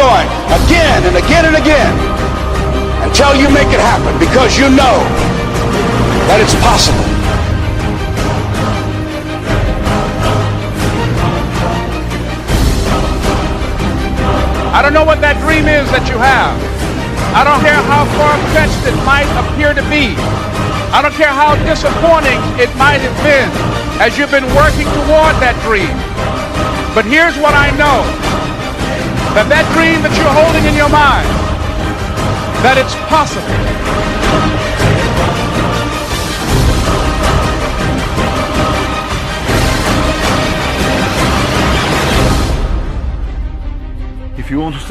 going again and again and again until you make it happen, because you know that it's possible. I don't know what that dream is that you have. I don't care how far-fetched it might appear to be. I don't care how disappointing it might have been as you've been working toward that dream. But here's what I know, that dream that you're holding in your mind, that it's possible. If you want to